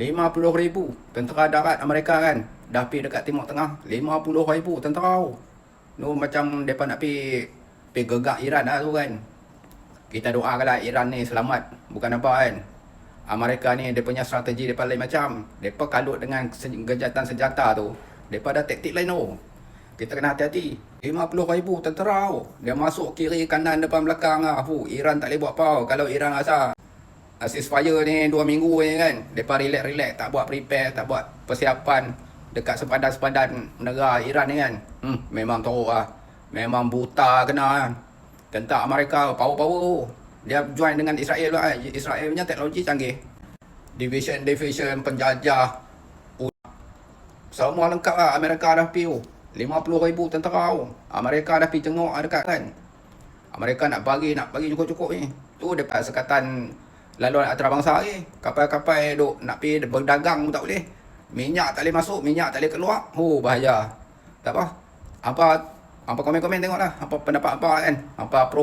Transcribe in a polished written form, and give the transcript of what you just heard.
50,000 tentera darat Amerika kan. Dah pergi dekat Timur Tengah. 50,000 tentera tu. Tu macam mereka nak pergi gegak Iran lah tu kan. Kita doakanlah Iran ni selamat. Bukan apa kan. Amerika ni dia punya strategi depa lain macam. Depa kalut dengan gencatan senjata tu. Depa ada taktik lain tu. Kita kena hati-hati. 50,000 tentera tu. Dia masuk kiri kanan depan belakang lah. Iran tak boleh buat apa. Kalau Iran rasa ceasefire ni 2 minggu ni kan. Depa relax-relax, tak buat prepare, tak buat persiapan dekat sepadan-sepadan negara Iran ni kan. Memang teruk lah. Memang buta kena kan. Tentara Amerika power-power tu. Dia join dengan Israel lah. Israel punya teknologi canggih. Division, penjajah. Semua lengkap lah. Amerika dah pergi tu. 50,000 tentera tu. Amerika dah pergi tengok dekat kan. Amerika nak bagi cukup-cukup ni. Tu dekat sekatan laluan antarabangsa ni. Kapal-kapal duk nak pergi berdagang pun tak boleh. Minyak tak boleh masuk, minyak tak boleh keluar. Bahaya. Tak apa. Apa komen-komen tengoklah. Apa pendapat apa kan. Apa pro